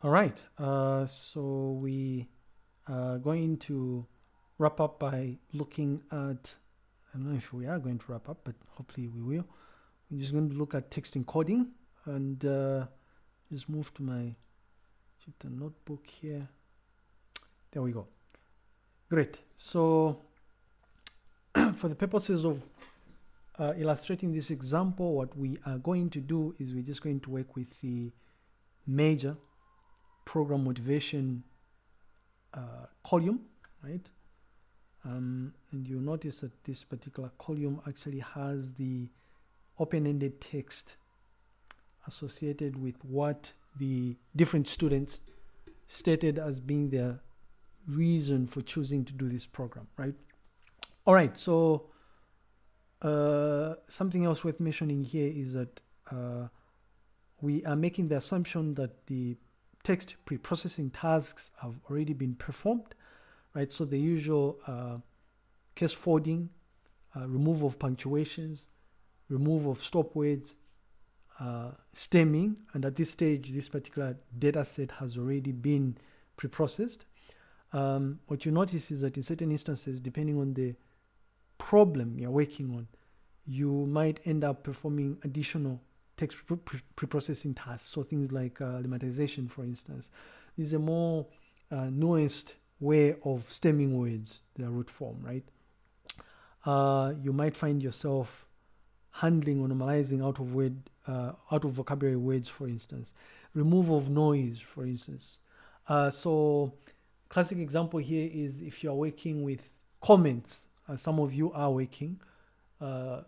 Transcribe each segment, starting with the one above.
All right, so we are going to wrap up by looking at, I don't know if we are going to wrap up, but hopefully we will. We're just going to look at text encoding and just move to my Jupyter notebook here. There we go. Great. So for the purposes of illustrating this example, what we are going to do is we're just going to work with the major program motivation column, right? And you'll notice that this particular column actually has the open-ended text associated with what the different students stated as being their reason for choosing to do this program, right? All right, so something else worth mentioning here is that we are making the assumption that the text pre-processing tasks have already been performed, right? So the usual case forwarding, removal of punctuations, removal of stop words, stemming, and at this stage, this particular data set has already been pre-processed. What you notice is that in certain instances, depending on the problem you're working on, you might end up performing additional text pre-processing tasks. So things like lemmatization, for instance, is a more nuanced way of stemming words, their root form, right? You might find yourself handling or normalizing out of vocabulary words, for instance, removal of noise, for instance. So classic example here is if you are working with comments, as some of you are working on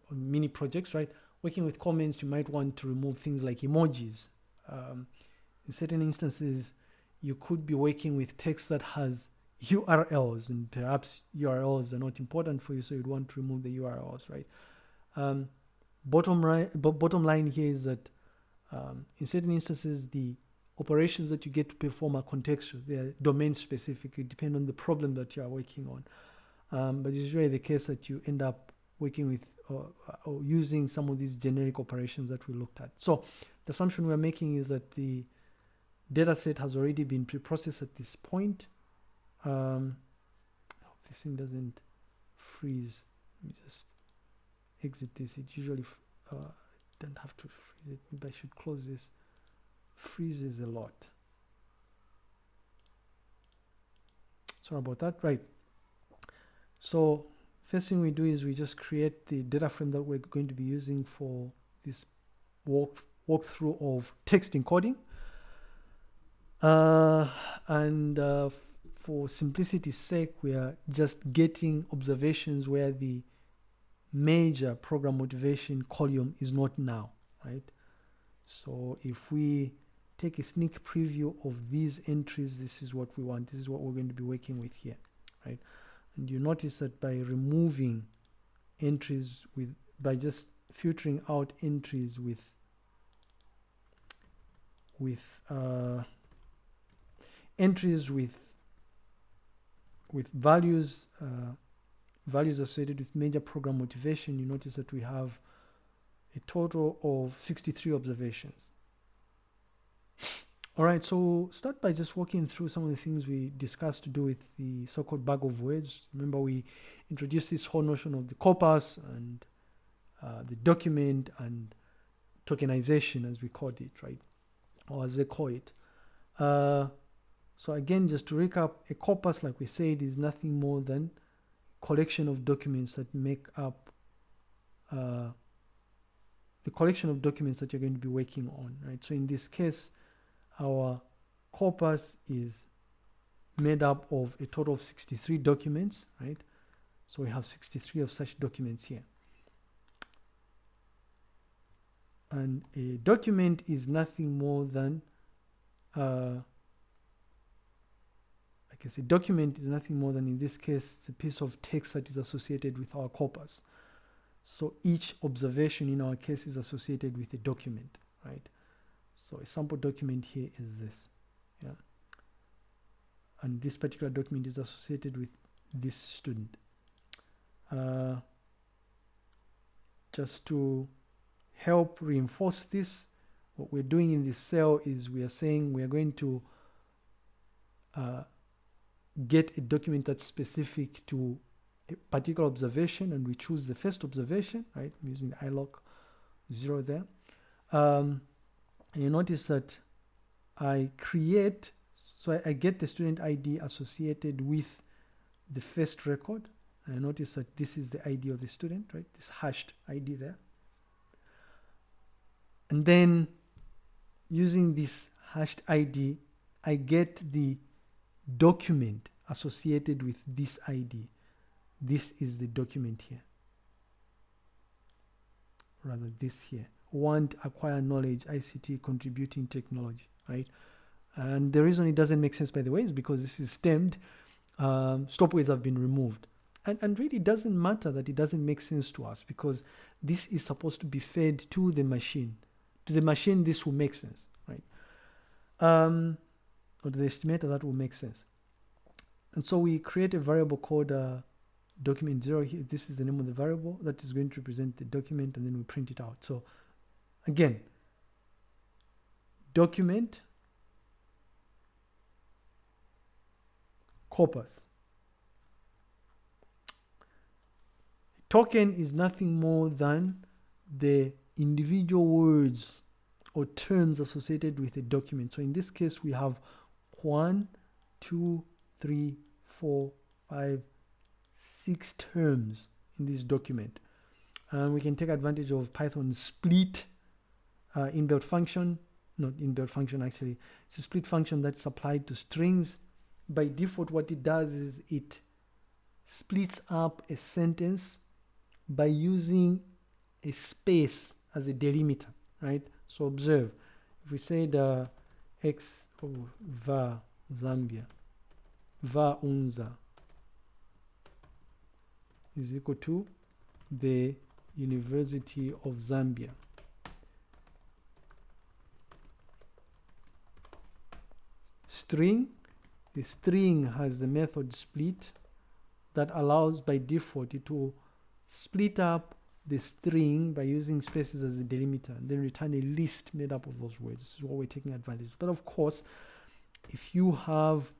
mini projects, right? Working with comments, you might want to remove things like emojis. In certain instances, you could be working with text that has URLs, and perhaps URLs are not important for you, so you'd want to remove the URLs, right? Bottom line here is that in certain instances, the operations that you get to perform are contextual. They are domain specific. It depends on the problem that you are working on. But it's usually the case that you end up working with or using some of these generic operations that we looked at. So the assumption we're making is that the data set has already been pre-processed at this point. I hope this thing doesn't freeze. Let me just exit this. It usually don't have to freeze it. Maybe I should close this. Freezes a lot. Sorry about that. Right. So first thing we do is we just create the data frame that we're going to be using for this walkthrough of text encoding. For simplicity's sake, we are just getting observations where the major program motivation column is not now, right? So if we take a sneak preview of these entries, this is what we want. This is what we're going to be working with here, right? And you notice that by removing entries by just filtering out entries with values associated with major program motivation, you notice that we have a total of 63 observations. All right, so start by just walking through some of the things we discussed to do with the so-called bag of words. Remember, we introduced this whole notion of the corpus and the document and tokenization, as we called it, right? Or as they call it. So again, just to recap, a corpus, like we said, is nothing more than a collection of documents that make up the collection of documents that you're going to be working on, right? So in this case, our corpus is made up of a total of 63 documents, right? So we have 63 of such documents here. And a document is nothing more than, I guess a document is nothing more than, in this case, it's a piece of text that is associated with our corpus. So each observation in our case is associated with a document, right? So a sample document here is this, yeah. And this particular document is associated with this student. Just to help reinforce this, what we're doing in this cell is we are saying we are going to get a document that's specific to a particular observation, and we choose the first observation, right? I'm using the iLoc 0 there. And you notice that I create, so I get the student ID associated with the first record. And I notice that this is the ID of the student, right? This hashed ID there. And then using this hashed ID, I get the document associated with this ID. This is the document here. Rather, this here. Want, acquire knowledge, ICT, contributing technology, right? And the reason it doesn't make sense, by the way, is because this is stemmed. Stopways have been removed. And really, it doesn't matter that it doesn't make sense to us, because this is supposed to be fed to the machine. To the machine, this will make sense, right? Or to the estimator, that will make sense. And so we create a variable called document 0 here. This is the name of the variable that is going to represent the document, and then we print it out. So again, document corpus. Token is nothing more than the individual words or terms associated with a document. So in this case, we have 1, 2, 3, 4, 5, 6 terms in this document. And we can take advantage of Python's split inbuilt function. Not inbuilt function, actually. It's a split function that's applied to strings. By default, what it does is it splits up a sentence by using a space as a delimiter, right? So observe, if we say the X va Zambia, va unza is equal to the University of Zambia. String, the string has the method split that allows by default it to split up the string by using spaces as a delimiter, and then return a list made up of those words. This is what we're taking advantage of. But of course, if you have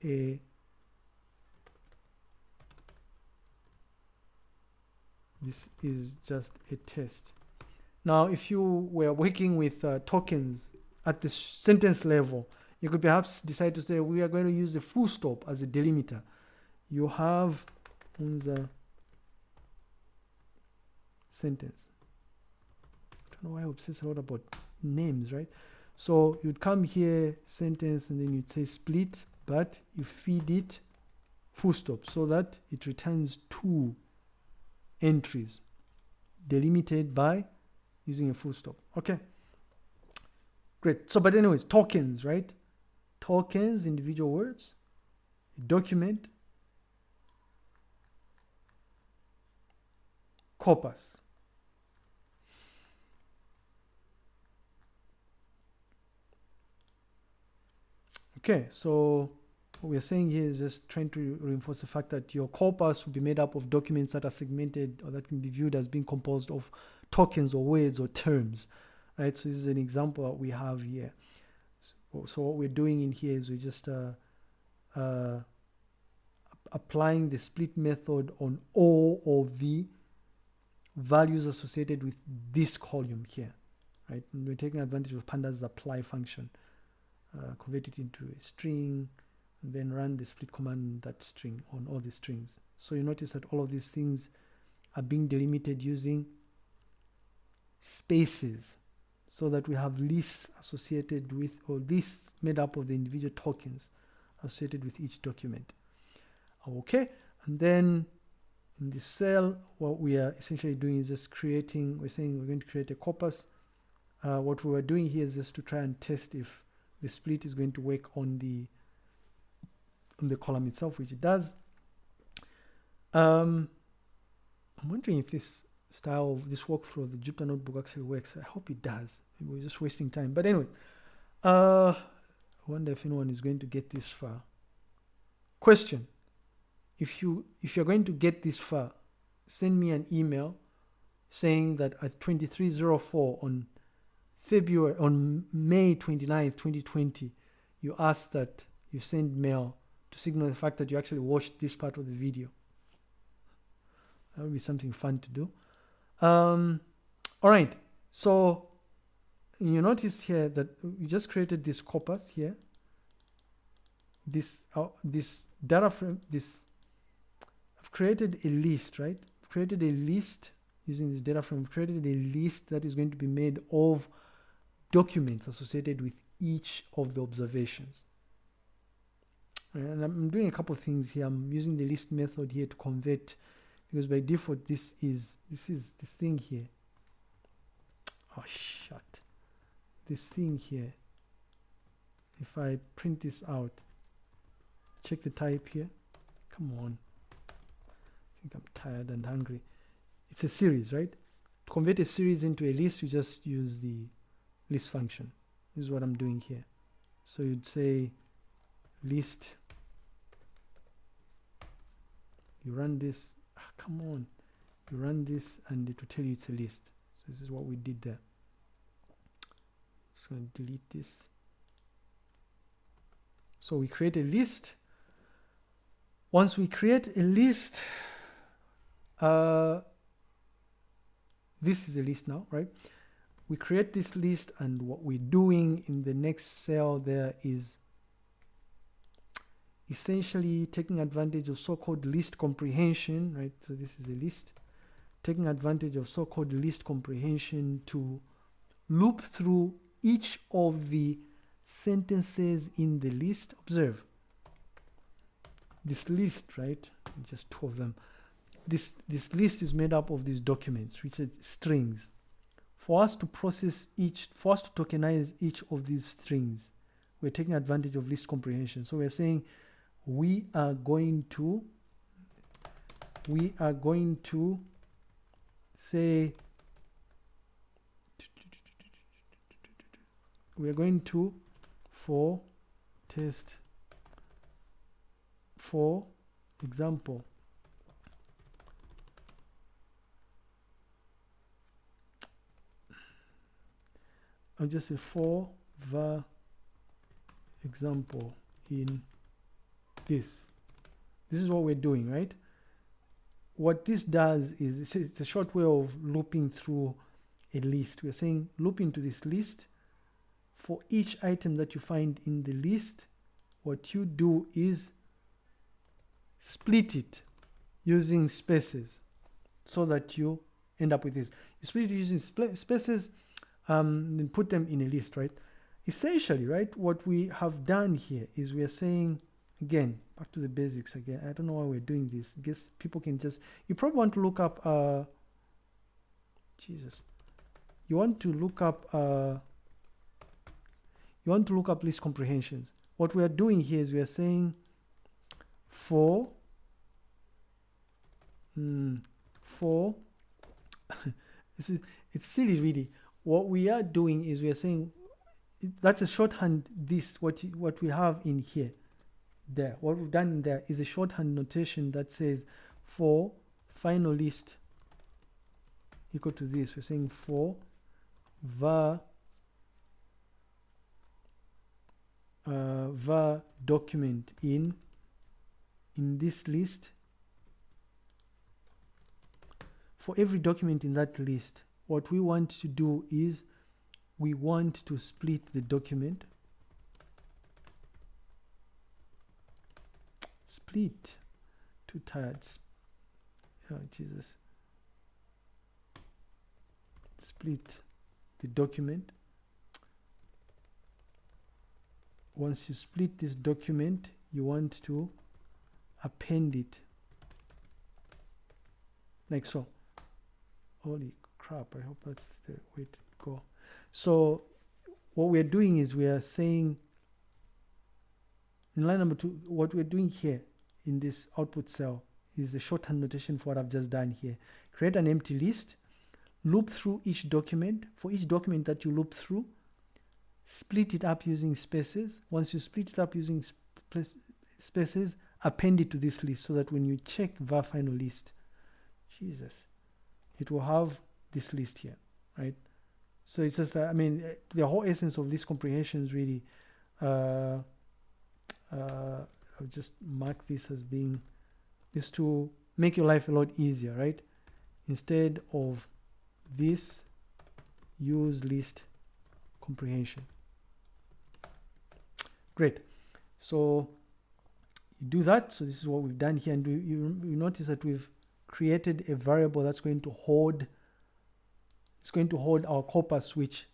a this is just a test. Now, if you were working with tokens at the sentence level, you could perhaps decide to say, we are going to use a full stop as a delimiter. You have unza sentence. I don't know why I obsess a lot about names, right? So you'd come here, sentence, and then you'd say split, but you feed it full stop so that it returns 2 entries delimited by using a full stop. Okay, great. So, but anyways, tokens, right? Tokens, individual words, document, corpus. Okay, so what we're saying here is just trying to reinforce the fact that your corpus will be made up of documents that are segmented or that can be viewed as being composed of tokens or words or terms, right? So this is an example that we have here. So what we're doing in here is we're just applying the split method on all of the values associated with this column here, right? And we're taking advantage of pandas apply function, convert it into a string, and then run the split command on that string, on all the strings. So you notice that all of these things are being delimited using spaces, so that we have lists associated with, or lists made up of the individual tokens associated with each document. Okay, and then in this cell, what we are essentially doing is just creating, we're saying we're going to create a corpus. What we were doing here is just to try and test if the split is going to work on the column itself, which it does. I'm wondering if this style of this workflow of the Jupyter Notebook actually works. I hope it does. Maybe we're just wasting time. But anyway, I wonder if anyone is going to get this far. Question: if you're going to get this far, send me an email saying that at 2304 on on May 29th, 2020, you ask that you send mail to signal the fact that you actually watched this part of the video. That would be something fun to do. All right, so you notice here that we just created this corpus here. This data frame, I've created a list, right? I've created a list using this data frame. I've created a list that is going to be made of documents associated with each of the observations. And I'm doing a couple of things here. I'm using the list method here to convert, because by default this is this thing here. Oh shit. This thing here. If I print this out, check the type here. Come on. I think I'm tired and hungry. It's a series, right? To convert a series into a list, you just use the list function. This is what I'm doing here. So you'd say list. You run this. Come on. You run this and it will tell you it's a list. So this is what we did there. Just going to delete this. So we create a list. Once we create a list, this is a list now, right? We create this list, and what we're doing in the next cell there is essentially taking advantage of so-called list comprehension, right? So this is a list. Taking advantage of so-called list comprehension to loop through each of the sentences in the list. Observe this list, right? Just two of them. This list is made up of these documents, which are strings. For us to tokenize each of these strings, we're taking advantage of list comprehension. So we're saying we are going to say we are going to, for test, for example, I'll just say for the example in this. This is what we're doing, right? What this does is it's a short way of looping through a list. We're saying loop into this list. For each item that you find in the list, what you do is split it using spaces so that you end up with this. You split it using spaces, then put them in a list, right? Essentially, right, what we have done here is we are saying, again, back to the basics again. I don't know why we're doing this. I guess people can just, you probably want to look up, you want to look up list comprehensions. What we are doing here is we are saying for it's silly really. What we are doing is we are saying that's a shorthand. What we have in here, there, what we've done in there is a shorthand notation that says for final list equal to this. We're saying for var document in this list. For every document in that list, what we want to do is we want to split the document. Split. Too tired. Oh, Jesus. Split the document. Once you split this document, you want to append it like so. Holy crap, I hope that's the way to go. So what we're doing is we are saying in line number 2, what we're doing here in this output cell is a shorthand notation for what I've just done here. Create an empty list, loop through each document. For each document that you loop through, split it up using spaces. Once you split it up using spaces, append it to this list so that when you check var final list, Jesus, it will have this list here, right? So it's just, I mean, the whole essence of this comprehension is really, I'll just mark this as being, is to make your life a lot easier, right? Instead of this, use list comprehension. Great. So you do that. So this is what we've done here, and you notice that we've created a variable that's going to hold, it's going to hold our corpus, which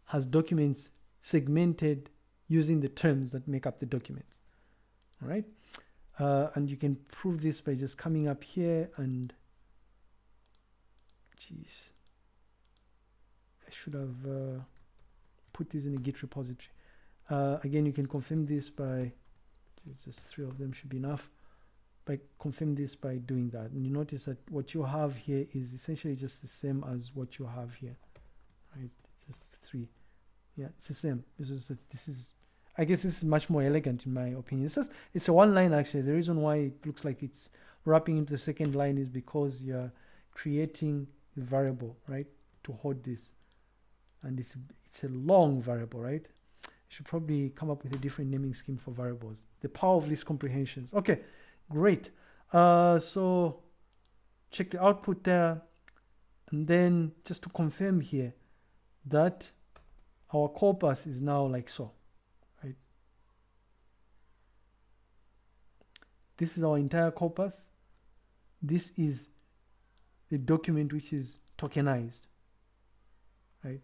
has documents segmented using the terms that make up the documents. All right. And you can prove this by just coming up here and, geez, I should have put this in a Git repository. Again, you can confirm this by, just 3 of them should be enough, by confirm this by doing that. And you notice that what you have here is essentially just the same as what you have here, right? Just 3. Yeah, it's the same. This is, I guess this is much more elegant in my opinion. It's a one line actually. The reason why it looks like it's wrapping into the second line is because you're creating the variable, right, to hold this. And it's a long variable, right? You should probably come up with a different naming scheme for variables. The power of list comprehensions. Okay, great. So check the output there. And then just to confirm here that our corpus is now like so, right? This is our entire corpus. This is the document which is tokenized, right?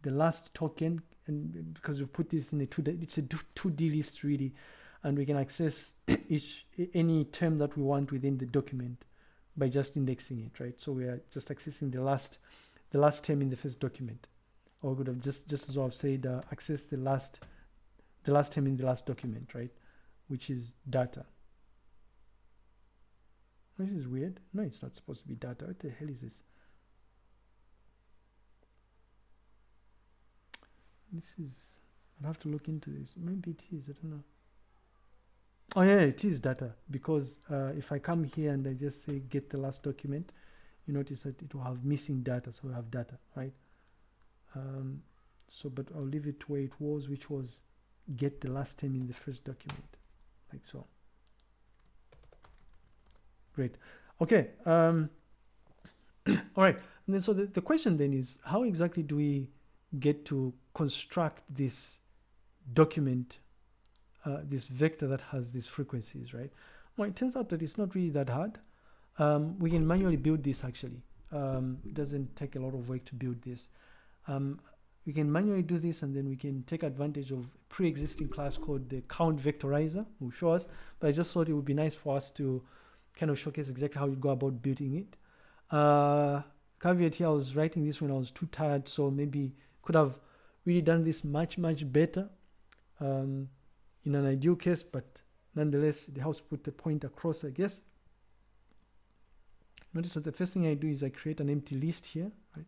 The last token, and because we've put this in a 2D, it's a 2D list really, and we can access any term that we want within the document by just indexing it, right? So we are just accessing the last term in the first document, or we could have just as well have said access the last term in the last document, right? Which is data. This is weird. No, it's not supposed to be data. What the hell is this? This is, I'll have to look into this. Maybe it is, I don't know. Oh yeah, it is data, because if I come here and I just say get the last document, you notice that it will have missing data, so we have data, right? So, but I'll leave it where it was, which was get the last term in the first document, like so. Great. Okay. All right. And then so the question then is, how exactly do we get to construct this document, this vector that has these frequencies, right? Well, it turns out that it's not really that hard. We can manually build this actually. It doesn't take a lot of work to build this. We can manually do this, and then we can take advantage of a pre-existing class called the count vectorizer, will show us, but I just thought it would be nice for us to kind of showcase exactly how you go about building it. Caveat here, I was writing this when I was too tired, so maybe could have really done this much better in an ideal case, but nonetheless it helps put the point across, I guess. Notice that the first thing I do is I create an empty list here, right?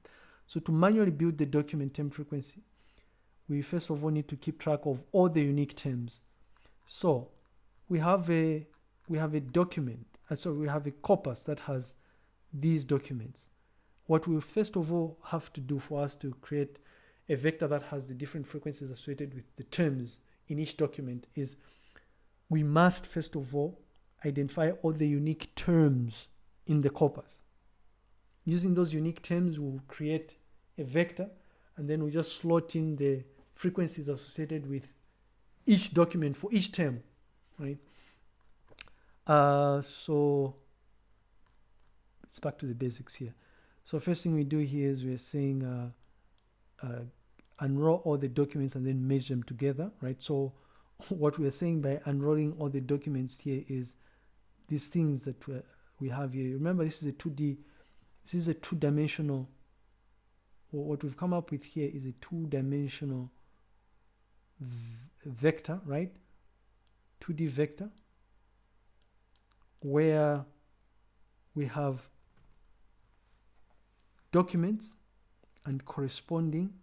So to manually build the document term frequency, we first of all need to keep track of all the unique terms. So we have a document, so we have a corpus that has these documents. What we first of all have to do for us to create a vector that has the different frequencies associated with the terms in each document is we must first of all identify all the unique terms in the corpus. Using those unique terms, we'll create a vector, and then we just slot in the frequencies associated with each document for each term, right? So it's back to the basics here. So first thing we do here is we're saying unroll all the documents and then merge them together, right? So what we're saying by unrolling all the documents here is these things that we have here. Remember, this is a 2D, this is a two-dimensional, what we've come up with here is a two-dimensional vector, right? 2D vector, where we have documents and corresponding,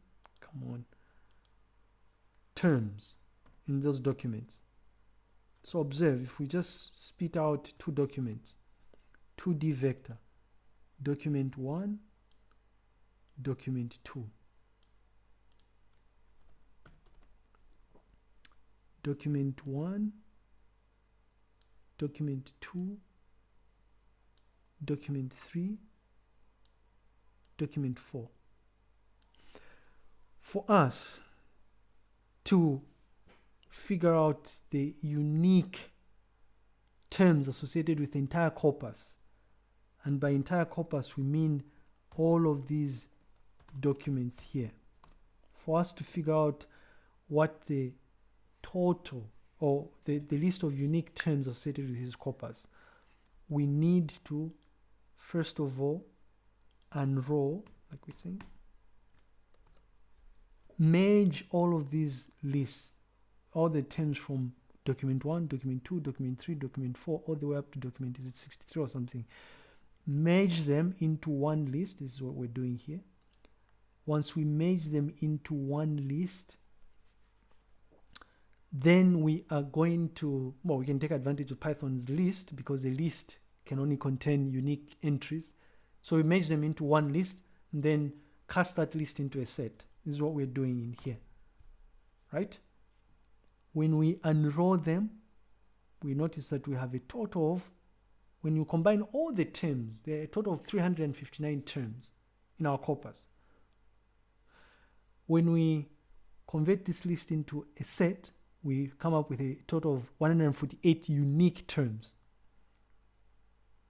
terms in those documents. So observe, if we just spit out two documents, 2D vector, document 1 document 2, document 1, document 2, document 3, document 4. For us to figure out the unique terms associated with the entire corpus, and by entire corpus we mean all of these documents here, for us to figure out what the total or the list of unique terms associated with this corpus, we need to first of all unroll, like we're saying, merge all of these lists, all the terms from document 1, document 2, document 3, document 4, all the way up to document, is it 63 or something, merge them into one list. This is what we're doing here. Once we merge them into one list, then we are going to, well, we can take advantage of Python's list, because a list can only contain unique entries. So we merge them into one list and then cast that list into a set. This is what we're doing in here, right? When we unroll them, we notice that we have a total of, when you combine all the terms, there are a total of 359 terms in our corpus. When we convert this list into a set, we come up with a total of 148 unique terms.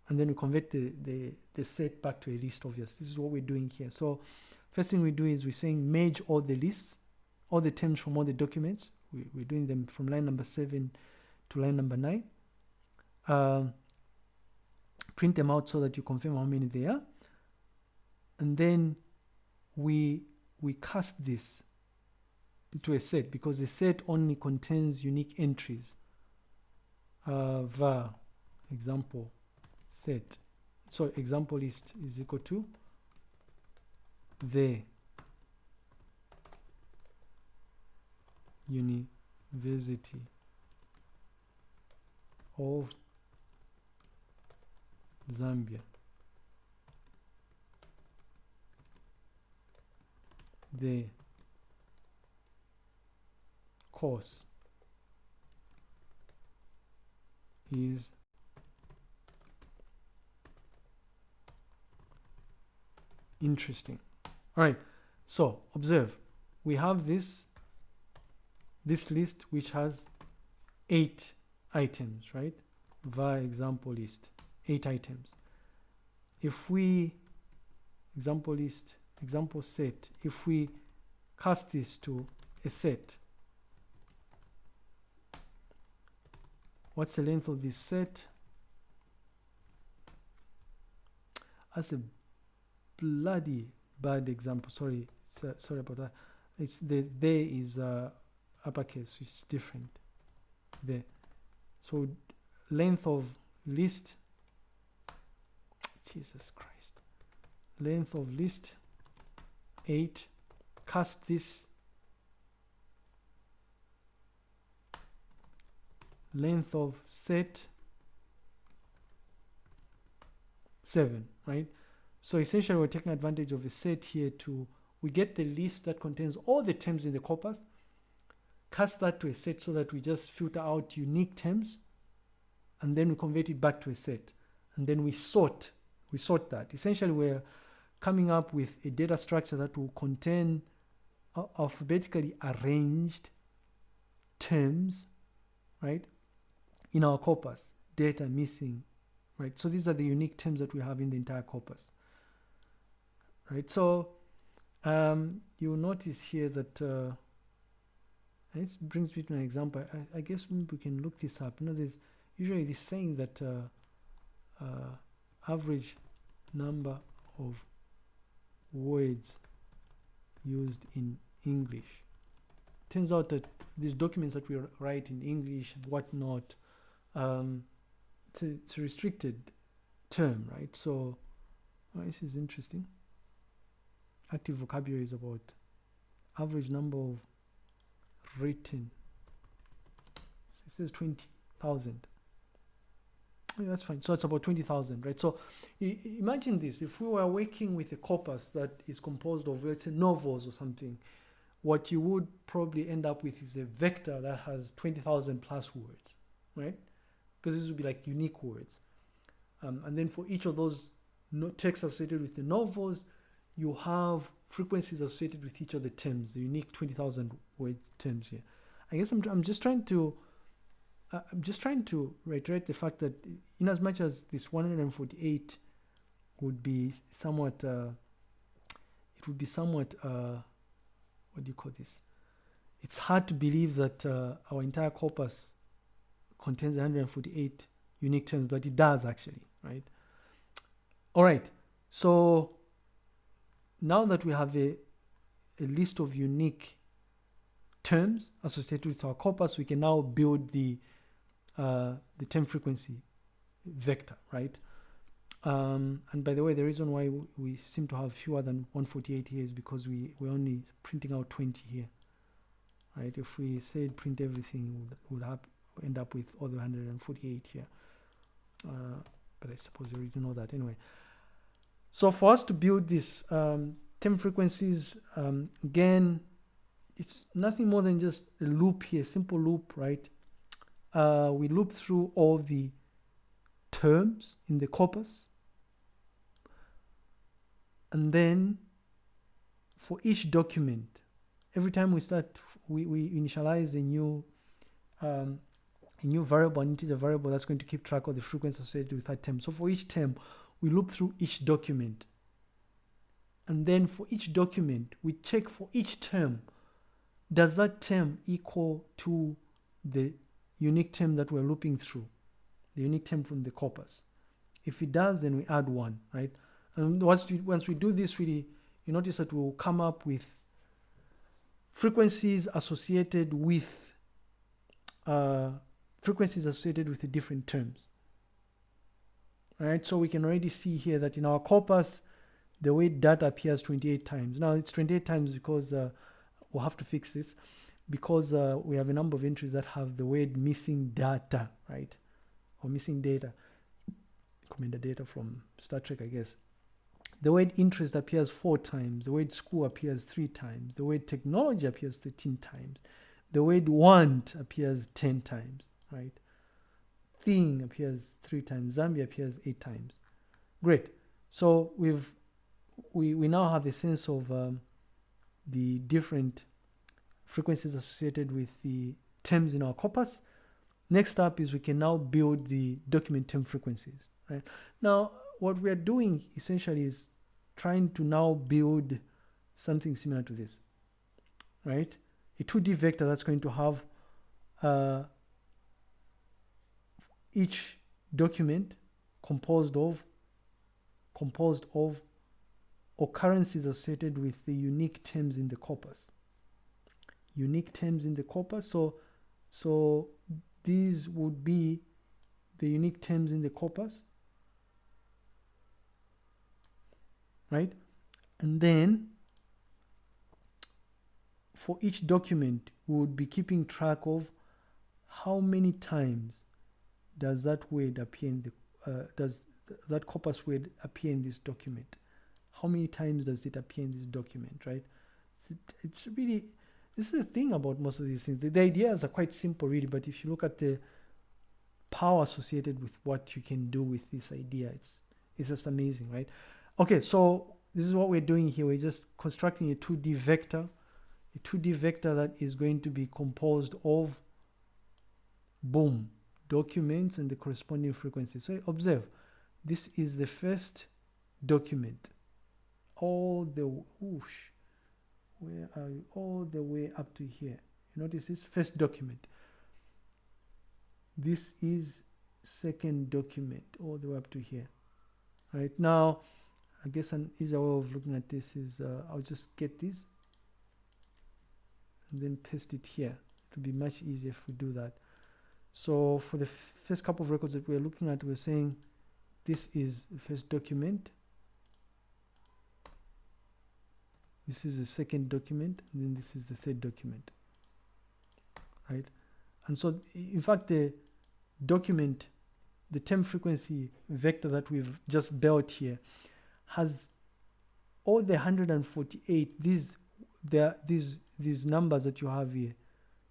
And then we convert the set back to a list, obviously. This is what we're doing here. So first thing we do is we're saying merge all the lists, all the terms from all the documents. We're doing them from line number 7 to line number 9. Print them out so that you confirm how many there are. And then we cast this into a set, because the set only contains unique entries. Var example set, so example list is equal to the University of Zambia. The course is interesting. All right, so observe, we have this list which has 8 items, right? Var example list, 8 items. If we example list, example set, if we cast this to a set, what's the length of this set? That's a bloody bad example. Sorry about that. It's there is uppercase, which is different there. So length of list, Jesus Christ, length of list 8, cast this, length of set 7, right? So essentially we're taking advantage of a set here to, we get the list that contains all the terms in the corpus, cast that to a set so that we just filter out unique terms, and then we convert it back to a set, and then we sort that. Essentially we're coming up with a data structure that will contain alphabetically arranged terms, right, in our corpus, data missing, right? So these are the unique terms that we have in the entire corpus, right? So you'll notice here that this brings me to an example. I guess we can look this up. You know, there's usually this saying that average number of words used in English. Turns out that these documents that we write in English and whatnot, it's a restricted term, right? So this is interesting. Active vocabulary is about average number of written. So it says 20,000. That's fine. So it's about 20,000, right? So imagine this: if we were working with a corpus that is composed of, let's say, novels or something, what you would probably end up with is a vector that has 20,000 plus words, right? Because this would be like unique words. And then for each of those texts associated with the novels, you have frequencies associated with each of the terms, the unique 20,000 words terms here. I guess I'm just trying to reiterate the fact that in as much as this 148 would be somewhat, what do you call this? It's hard to believe that our entire corpus contains 148 unique terms, but it does actually, right? All right, so now that we have a list of unique terms associated with our corpus, we can now build the term frequency vector, right? And by the way, the reason why we seem to have fewer than 148 here is because we're only printing out 20 here, right? If we said print everything, we would end up with all the 148 here. But I suppose you already know that anyway. So for us to build this term frequencies, again, it's nothing more than just a loop here, simple loop, right? We loop through all the terms in the corpus, and then for each document, every time we start, we initialize a new variable, an integer variable that's going to keep track of the frequency associated with that term. So for each term, we loop through each document, and then for each document, we check for each term, does that term equal to the unique term that we're looping through, the unique term from the corpus? If it does, then we add one, right? And once we do this, you notice that we'll come up with frequencies associated with the different terms. All right, so we can already see here that in our corpus, the word data appears 28 times. Now it's 28 times because we'll have to fix this, because we have a number of entries that have the word missing data, right? Or missing data. Commander data from Star Trek, I guess. The word interest appears 4 times. The word school appears 3 times. The word technology appears 13 times. The word want appears 10 times, right? Thing appears 3 times. Zambia appears 8 times. Great. So we now have a sense of the different frequencies associated with the terms in our corpus. Next up is we can now build the document term frequencies, right? Now, what we are doing essentially is trying to now build something similar to this, right? A 2D vector that's going to have each document composed of occurrences associated with the unique terms in the corpus. Unique terms in the corpus. So these would be the unique terms in the corpus, right? And then for each document, we would be keeping track of how many times does that word appear in does that corpus word appear in this document? How many times does it appear in this document, right? It's really, this is the thing about most of these things. The ideas are quite simple, really, but if you look at the power associated with what you can do with this idea, it's just amazing, right? Okay, so this is what we're doing here. We're just constructing a 2D vector, that is going to be composed of, boom, documents and the corresponding frequencies. So observe, this is the first document, all the way up to here. You notice this first document. This is second document, all the way up to here. Right now, I guess an easier way of looking at this is I'll just get this and then paste it here. It will be much easier if we do that. So for the first couple of records that we're looking at, we're saying this is the first document, this is the second document, and then this is the third document, right? And so in fact the document the term frequency vector that we've just built here has all the 148, these numbers that you have here.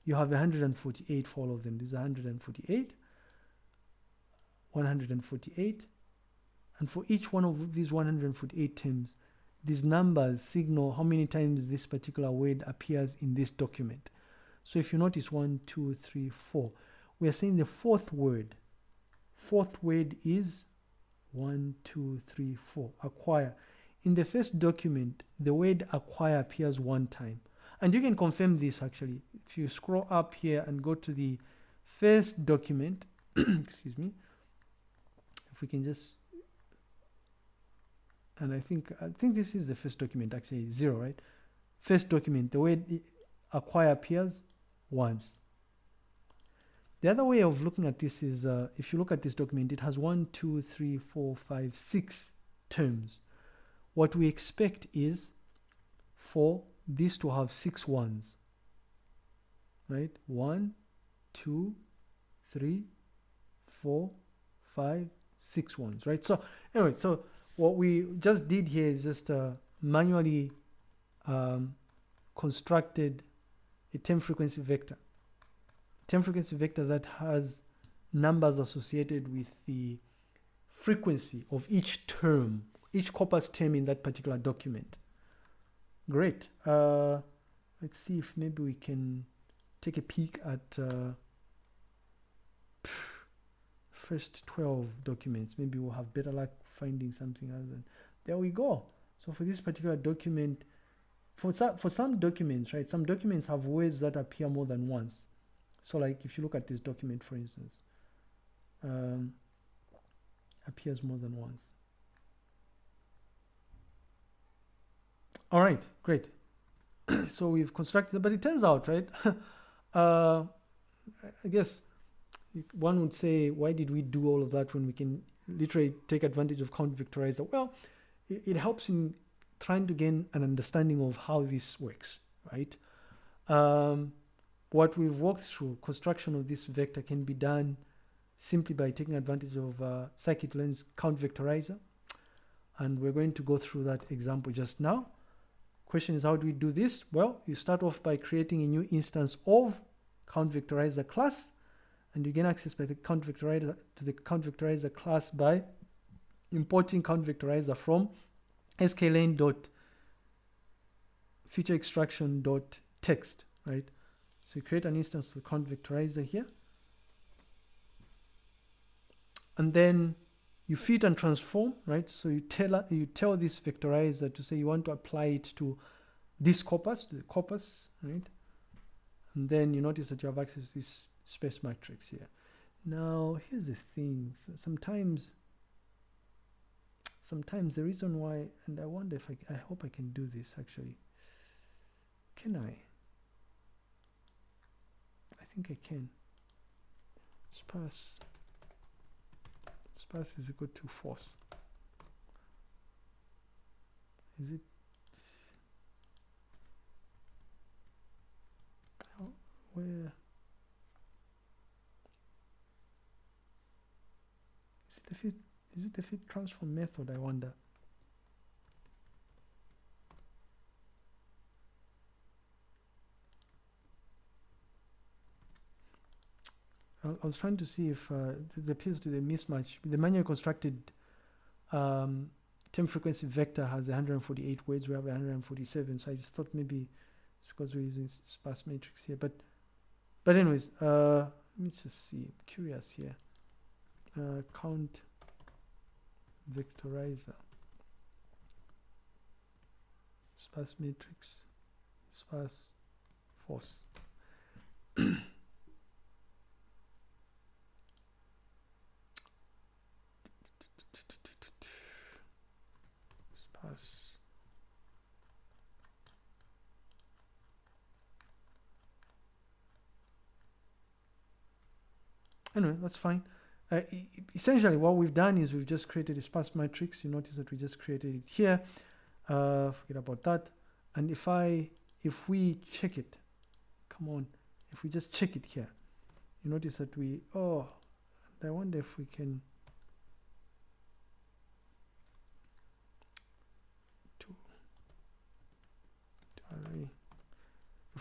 You have 148 for all of them. These are 148, 148, and for each one of these 148 terms, these numbers signal how many times this particular word appears in this document. So if you notice 1, 2, 3, 4, we are saying the fourth word is 1, 2, 3, 4, acquire. In the first document, the word acquire appears one time. And you can confirm this actually. If you scroll up here and go to the first document, excuse me, if we can just, and I think this is the first document, actually 0, right? First document, the word acquire appears once. The other way of looking at this is, if you look at this document, it has 1, 2, 3, 4, 5, 6 terms. What we expect is for this to have 6 ones, right? 1, 2, 3, 4, 5, 6 ones, right? So anyway, so what we just did here is just manually constructed a term frequency vector. Term frequency vector that has numbers associated with the frequency of each term, each corpus term in that particular document. Great. Let's see if maybe we can take a peek at first 12 documents. Maybe we'll have better luck finding something other than. There we go. So for this particular document, for some documents, right, some documents have words that appear more than once. So like if you look at this document, for instance, appears more than once. All right, great. So we've constructed, but it turns out, right, I guess one would say, why did we do all of that when we can literally take advantage of count vectorizer? Well, it helps in trying to gain an understanding of how this works, right? What we've walked through, construction of this vector, can be done simply by taking advantage of scikit-learn's count vectorizer. And we're going to go through that example just now. Question is, how do we do this? Well, you start off by creating a new instance of count vectorizer class, and you gain access by the count vectorizer to the count vectorizer class by importing count vectorizer from sklearn.featureextraction.text, right? So you create an instance of the count vectorizer here, and then you fit and transform, right? So you tell this vectorizer to say you want to apply it to this corpus, to the corpus, right? And then you notice that you have access to this space matrix here. Now, here's the thing. So sometimes the reason why, and I wonder if I hope I can do this actually. Can I? I think I can. Sparse is equal to force. Is it? Where? Is it the fit? Is it the fit transform method? I wonder. I was trying to see if there appears to be a mismatch. The manually constructed term frequency vector has 148 words. We have 147. So I just thought maybe it's because we're using sparse matrix here. But anyways, let me just see. I'm curious here. Count vectorizer. Sparse matrix. Sparse force. Sparse. Anyway, that's fine. Essentially, what we've done is we've just created a sparse matrix. You notice that we just created it here. Forget about that. And if we check it, come on, if we just check it here, you notice that I wonder if we can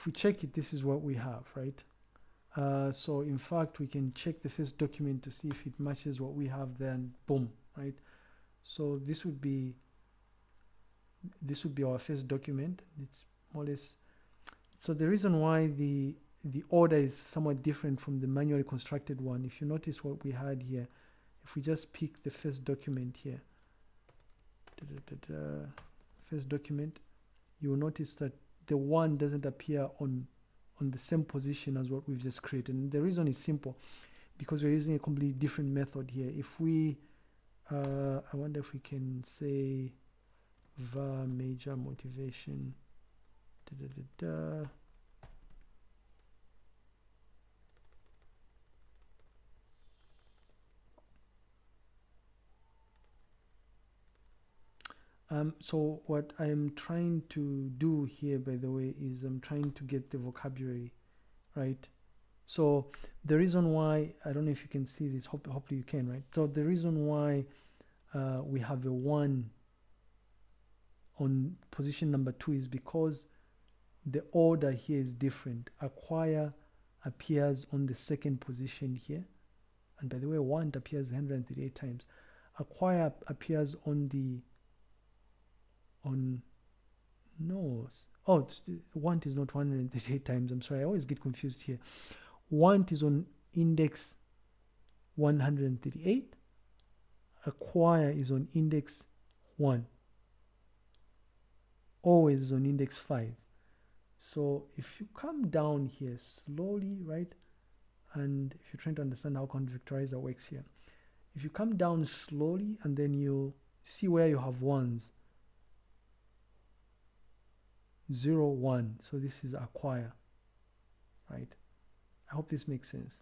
if we check it, this is what we have, right? So in fact, we can check the first document to see if it matches what we have there, and boom, right? So this would be our first document. It's more or less. So the reason why the order is somewhat different from the manually constructed one, if you notice what we had here, if we just pick the first document here, first document, you will notice that the one doesn't appear on the same position as what we've just created. And the reason is simple, because we're using a completely different method here. If we I wonder if we can say var major motivation so what I'm trying to do here, by the way, is I'm trying to get the vocabulary, right? So the reason why, I don't know if you can see this, hopefully you can, right? So the reason why we have a 1 on position number 2 is because the order here is different. Acquire appears on the second position here, and by the way, want appears 138 times. Acquire appears on the want is not 138 times. I'm sorry, I always get confused here. Want is on index 138. Acquire is on index 1. Always is on index 5. So if you come down here slowly, right, and if you're trying to understand how convectorizer works here, if you come down slowly and then you see where you have ones, 0, 1, so this is acquire, right? I hope this makes sense.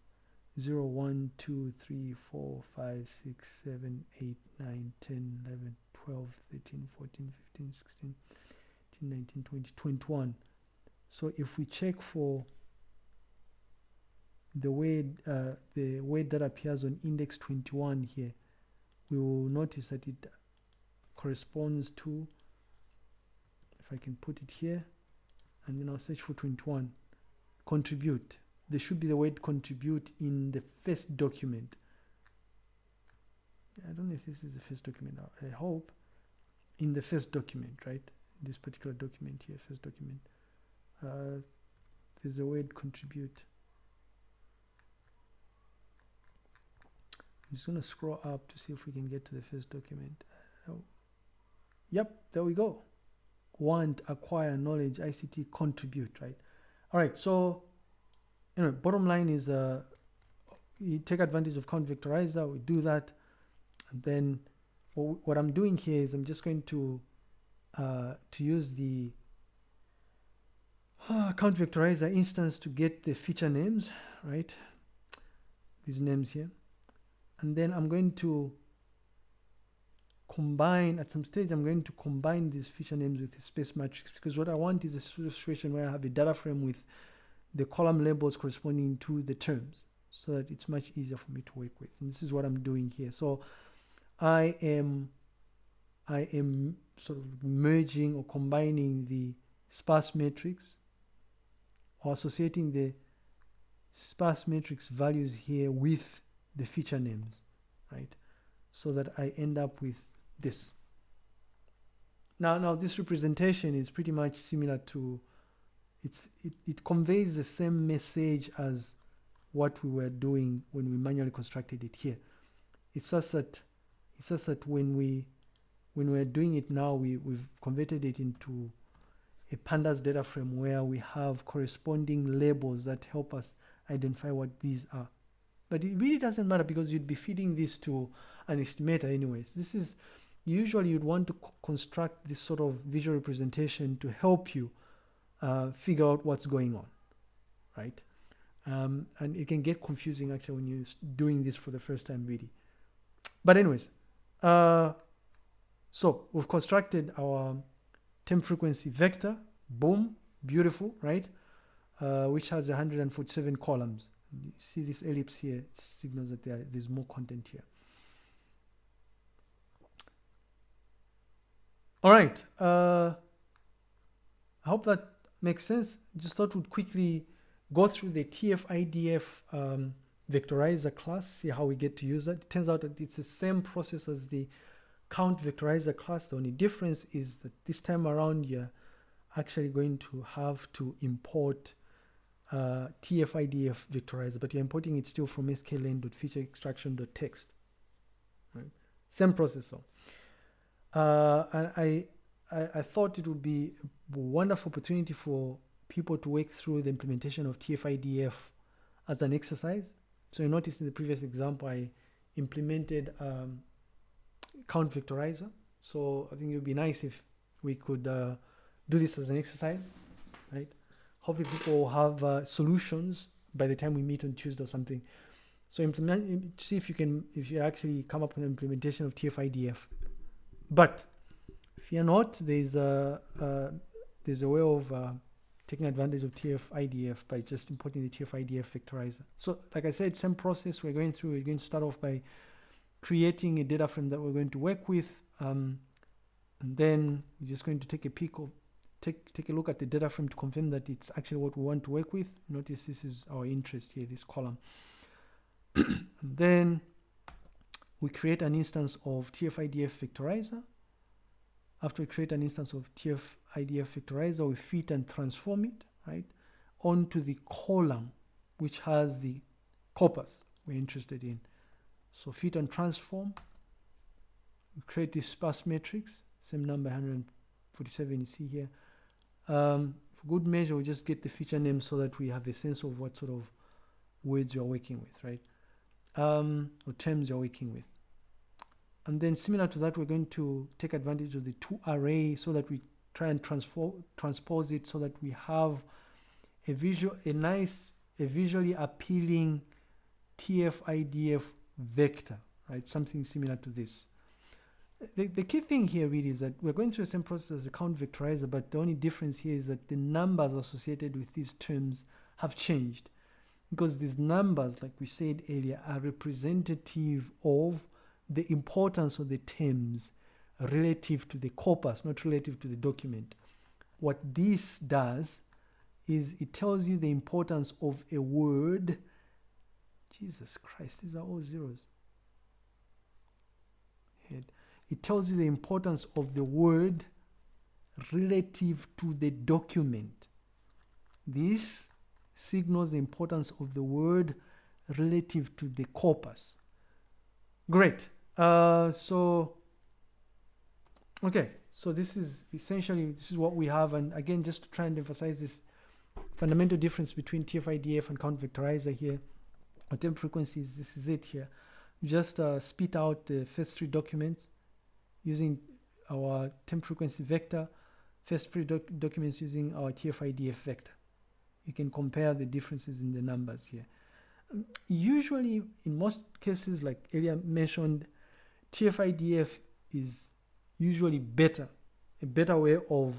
0, 1, 2, 3, 4, 5, 6, 7, 8, 9, 10, 11, 12, 13, 14, 15, 16, 18, 19, 20, 21. So if we check for the word that appears on index 21 here, we will notice that it corresponds to, if I can put it here, and then I'll search for 21, contribute. There should be the word contribute in the first document. I don't know if this is the first document. I hope in the first document, right? This particular document here, first document. There's a word contribute. I'm just going to scroll up to see if we can get to the first document. Yep, there we go. Want, acquire, knowledge, ICT, contribute, right? All right, so anyway, bottom line is you take advantage of count vectorizer, we do that, and then what I'm doing here is I'm just going to use the count vectorizer instance to get the feature names, right? These names here, and then I'm going to combine, at some stage I'm going to combine these feature names with a space matrix, because what I want is a situation where I have a data frame with the column labels corresponding to the terms, so that it's much easier for me to work with. And this is what I'm doing here. So I am sort of merging or combining the sparse matrix, or associating the sparse matrix values here with the feature names, right? So that I end up with this. Now this representation is pretty much similar to, it conveys the same message as what we were doing when we manually constructed it here. It's just that when we're doing it now, we've converted it into a pandas data frame where we have corresponding labels that help us identify what these are. But it really doesn't matter, because you'd be feeding this to an estimator anyways. This is usually you'd want to construct this sort of visual representation to help you figure out what's going on, right? And it can get confusing actually when you're doing this for the first time, really. But anyways, so we've constructed our temp frequency vector. Boom, beautiful, right? Which has 147 columns. You see this ellipse here signals that there's more content here. All right. I hope that makes sense. Just thought we'd quickly go through the TF-IDF vectorizer class, see how we get to use it. It turns out that it's the same process as the count vectorizer class. The only difference is that this time around you're actually going to have to import TF-IDF vectorizer, but you're importing it still from sklearn.featureExtraction.txt. Right? Same process. And I thought it would be a wonderful opportunity for people to work through the implementation of TF-IDF as an exercise. So you notice in the previous example, I implemented count vectorizer. So I think it would be nice if we could do this as an exercise, right? Hopefully people will have solutions by the time we meet on Tuesday or something. So see if you actually come up with an implementation of TF-IDF. But fear not, there's a way of taking advantage of TF-IDF by just importing the TF-IDF vectorizer. So like I said, same process we're going through. We're going to start off by creating a data frame that we're going to work with, and then we're just going to take a peek of take a look at the data frame to confirm that it's actually what we want to work with. Notice this is our interest here, this column. And then we create an instance of TF-IDF vectorizer. After we create an instance of TF-IDF vectorizer, we fit and transform it, right, onto the column which has the corpus we're interested in. So fit and transform. We create this sparse matrix, same number 147 you see here. For good measure, we just get the feature name so that we have a sense of what sort of words you're working with, right? Or terms you're working with. And then similar to that, we're going to take advantage of the toArray so that we try and transpose it so that we have a visually appealing TF-IDF vector, right? Something similar to this. The key thing here really is that we're going through the same process as the count vectorizer, but the only difference here is that the numbers associated with these terms have changed, because these numbers, like we said earlier, are representative of the importance of the terms relative to the corpus, not relative to the document. What this does is it tells you the importance of a word. Jesus Christ, these are all zeros. It tells you the importance of the word relative to the document. This signals the importance of the word relative to the corpus. Great. So this is essentially, this is what we have. And again, just to try and emphasize this fundamental difference between TF-IDF and count vectorizer here, or temp frequencies, this is it here. Just spit out the first three documents using our temp frequency vector, first three documents using our TF-IDF vector. You can compare the differences in the numbers here. Usually, in most cases, like earlier mentioned, TF-IDF is usually a better way of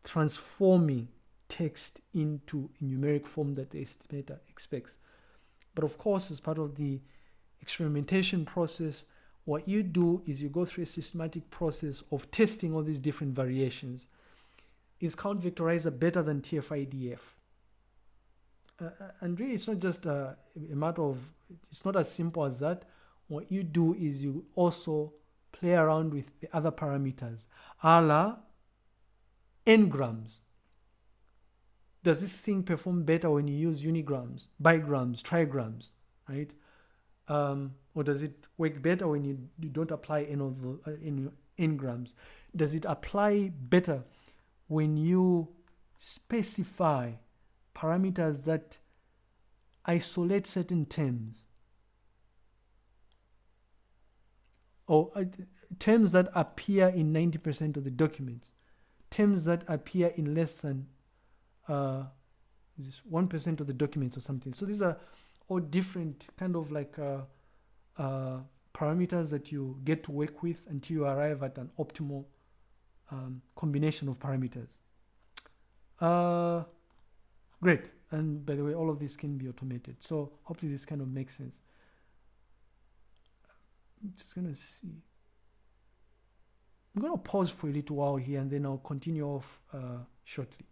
transforming text into a numeric form that the estimator expects. But of course, as part of the experimentation process, what you do is you go through a systematic process of testing all these different variations. Is count vectorizer better than TF-IDF? And really, it's not just a matter of, it's not as simple as that. What you do is you also play around with the other parameters, a la n-grams. Does this thing perform better when you use unigrams, bigrams, trigrams, right? Or does it work better when you don't apply any of the n-grams? Does it apply better when you specify parameters that isolate certain terms, or terms that appear in 90% of the documents, terms that appear in less than 1% of the documents or something? So these are all different kind of like parameters that you get to work with until you arrive at an optimal combination of parameters. Great. And by the way, all of this can be automated. So hopefully this kind of makes sense. I'm just going to see. I'm going to pause for a little while here and then I'll continue off shortly.